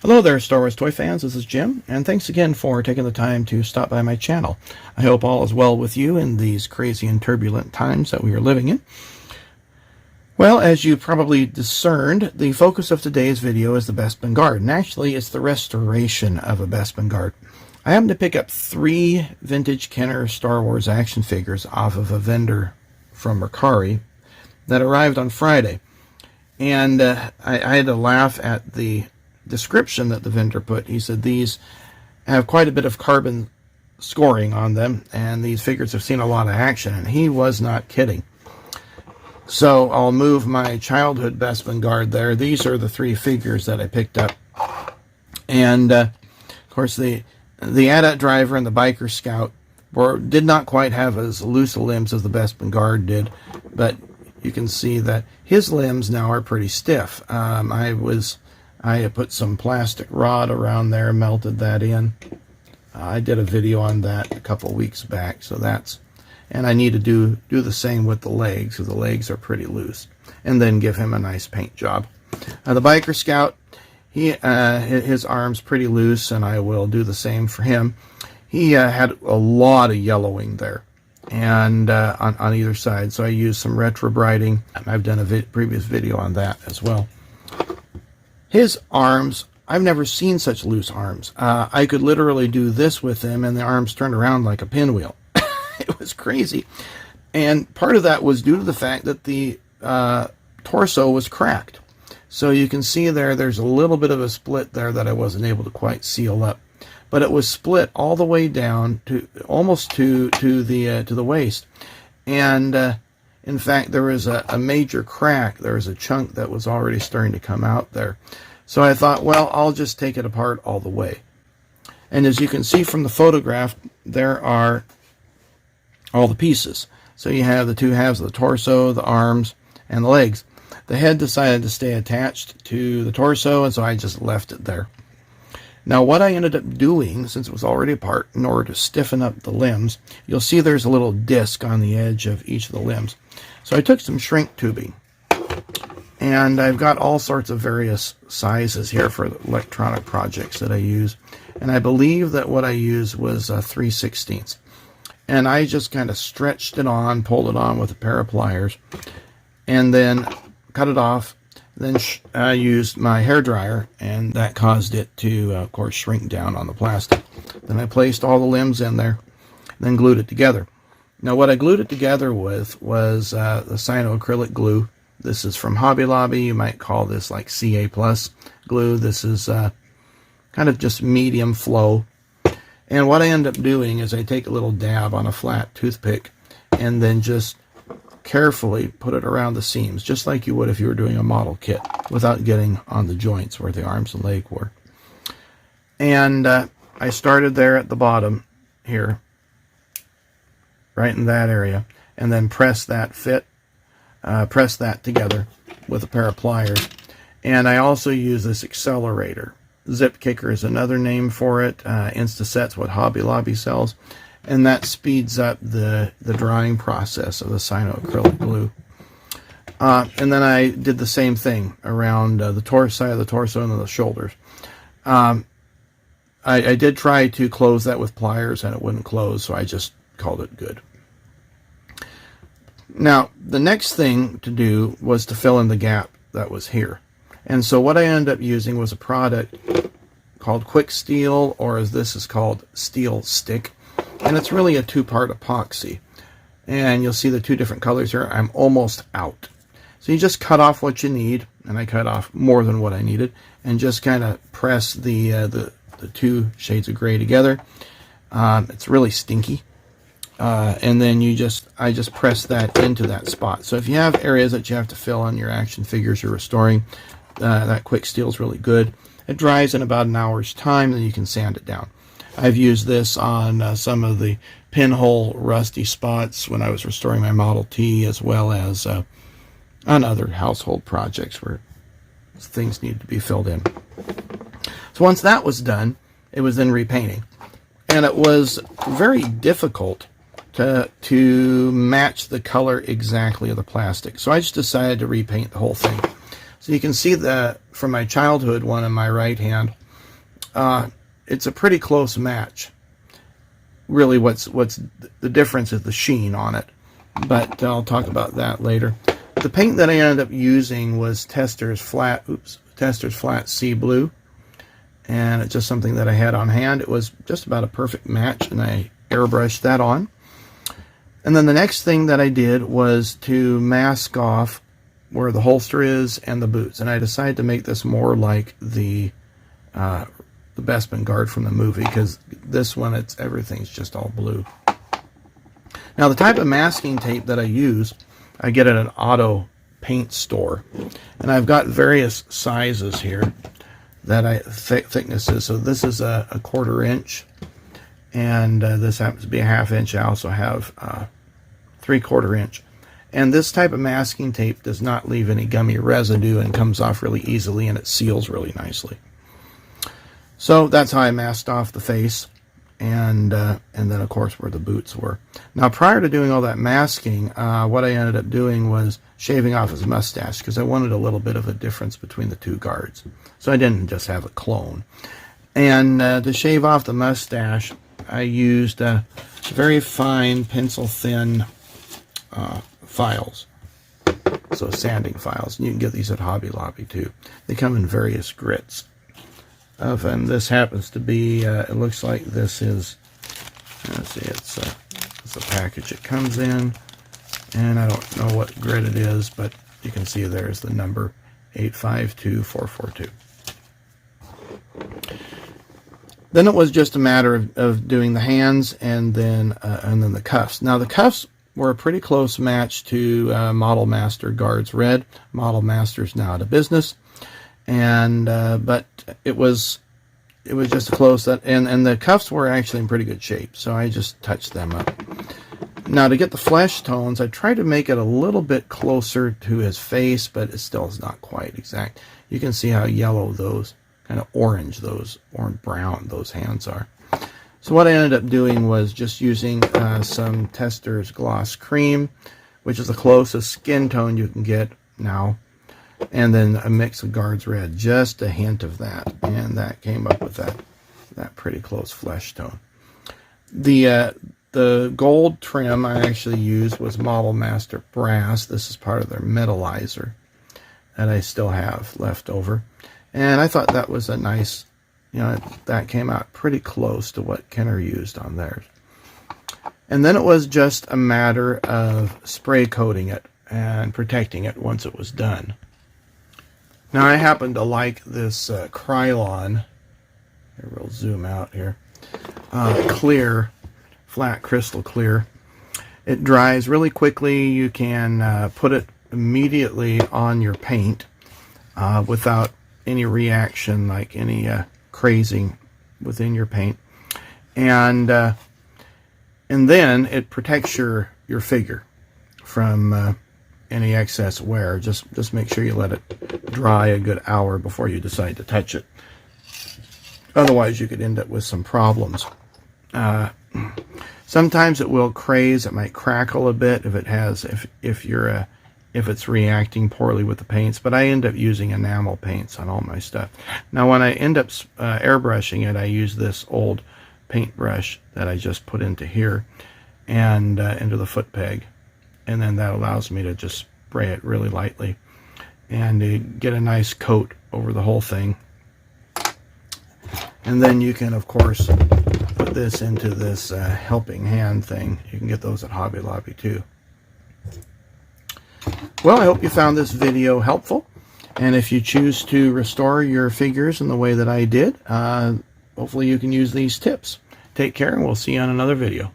Hello there, Star Wars toy fans. This is Jim, and thanks again for taking the time to stop by my channel. I hope all is well with you in these crazy and turbulent times that we are living in. Well, as you probably discerned, the focus of today's video is the Bespin Guard, and actually it's the restoration of a Bespin Guard. I happened to pick up 3 vintage Kenner Star Wars action figures off of a vendor from Mercari that arrived on Friday. And I had to laugh at the description that the vendor put. He said these have quite a bit of carbon scoring on them, and these figures have seen a lot of action, and he was not kidding. So I'll move my childhood Bespin Guard there. These are the 3 figures that I picked up, and of course the AT-AT driver and the biker scout did not quite have as loose limbs as the Bespin Guard did, but you can see that his limbs now are pretty stiff. I had put some plastic rod around there, melted that in. I did a video on that a couple weeks back, so that's, and I need to do the same with the legs, because the legs are pretty loose, and then give him a nice paint job. The biker scout, his arm's pretty loose, and I will do the same for him. He had a lot of yellowing there, and on either side, so I used some retrobrighting. I've done a previous video on that as well. His arms, I've never seen such loose arms. I could literally do this with him and the arms turned around like a pinwheel. It was crazy. And part of that was due to the fact that the torso was cracked. So you can see there's a little bit of a split there that I wasn't able to quite seal up. But it was split all the way down to almost to the waist. And in fact, there was a major crack. There was a chunk that was already starting to come out there. So I thought, well, I'll just take it apart all the way. And as you can see from the photograph, there are all the pieces. So you have the 2 halves of the torso, the arms, and the legs. The head decided to stay attached to the torso, and so I just left it there. Now what I ended up doing, since it was already apart, in order to stiffen up the limbs, you'll see there's a little disc on the edge of each of the limbs. So I took some shrink tubing, and I've got all sorts of various sizes here for electronic projects that I use. And I believe that what I used was 3/16. And I just kind of stretched it on, pulled it on with a pair of pliers, and then cut it off. Then I used my hairdryer, and that caused it to, of course, shrink down on the plastic. Then I placed all the limbs in there, then glued it together. Now what I glued it together with was the cyanoacrylic glue. This is from Hobby Lobby. You might call this like CA+ glue. This is kind of just medium flow. And what I end up doing is I take a little dab on a flat toothpick and then just carefully put it around the seams, just like you would if you were doing a model kit, without getting on the joints where the arms and leg were. And I started there at the bottom here, right in that area, and then press that together with a pair of pliers. And I also use this accelerator. Zip Kicker is another name for it. Instaset's what Hobby Lobby sells. And that speeds up the drying process of the cyanoacrylic glue. And then I did the same thing around the side of the torso and then the shoulders. I did try to close that with pliers and it wouldn't close, so I just called it good. Now, the next thing to do was to fill in the gap that was here. And so what I ended up using was a product called Quick Steel, or as this is called, Steel Stick. And it's really a 2-part epoxy. And you'll see the 2 different colors here. I'm almost out. So you just cut off what you need, and I cut off more than what I needed, and just kind of press the 2 shades of gray together. It's really stinky. And then I just press that into that spot. So if you have areas that you have to fill on your action figures you're restoring, that Quick Steel is really good. It dries in about an hour's time, then you can sand it down. I've used this on some of the pinhole rusty spots when I was restoring my Model T, as well as on other household projects where things needed to be filled in. So once that was done, it was then repainting. And it was very difficult to match the color exactly of the plastic. So I just decided to repaint the whole thing. So you can see that from my childhood one in my right hand, it's a pretty close match. Really, what's the difference is the sheen on it, but I'll talk about that later. The paint that I ended up using was Testor's Flat Sea Blue, and it's just something that I had on hand. It was just about a perfect match, and I airbrushed that on. And then the next thing that I did was to mask off where the holster is and the boots, and I decided to make this more like the Bespin guard from the movie, because this one, everything's just all blue. Now, the type of masking tape that I use, I get at an auto paint store, and I've got various sizes here that thicknesses. So this is a 1/4 inch, and this happens to be a 1/2 inch. I also have 3/4 inch. And this type of masking tape does not leave any gummy residue and comes off really easily, and it seals really nicely. So that's how I masked off the face, and then of course where the boots were. Now, prior to doing all that masking, what I ended up doing was shaving off his mustache, because I wanted a little bit of a difference between the two guards. So I didn't just have a clone. And to shave off the mustache, I used very fine pencil thin files, so sanding files. And you can get these at Hobby Lobby too. They come in various grits. And this happens to be, it looks like this is, let's see, it's a package it comes in, and I don't know what grit it is, but you can see there's the number 852442. Then it was just a matter of doing the hands and then the cuffs. Now, the cuffs were a pretty close match to Model Master Guards Red. Model Master's now out of business. And but it was just close, and the cuffs were actually in pretty good shape, so I just touched them up. Now, to get the flesh tones, I tried to make it a little bit closer to his face, but it still is not quite exact. You can see how yellow those, kind of orange brown those hands are. So what I ended up doing was just using some Testor's Gloss Cream, which is the closest skin tone you can get now, and then a mix of Guards Red, just a hint of that, and that came up with that pretty close flesh tone. The gold trim I actually used was Model Master Brass. This is part of their metallizer that I still have left over, and I thought that was a nice, that came out pretty close to what Kenner used on theirs. And then it was just a matter of spray coating it and protecting it once it was done. Now, I happen to like this Krylon, here, we'll zoom out here, clear, flat crystal clear. It dries really quickly. You can put it immediately on your paint without any reaction, like any crazing within your paint. And then it protects your figure from any excess wear. Just make sure you let it dry a good hour before you decide to touch it. Otherwise, you could end up with some problems. Sometimes it will craze. It might crackle a bit if it's reacting poorly with the paints. But I end up using enamel paints on all my stuff. Now, when I end up airbrushing it, I use this old paintbrush that I just put into here and into the foot peg. And then that allows me to just spray it really lightly and get a nice coat over the whole thing. And then you can, of course, put this into this helping hand thing. You can get those at Hobby Lobby too. Well, I hope you found this video helpful. And if you choose to restore your figures in the way that I did, hopefully you can use these tips. Take care, and we'll see you on another video.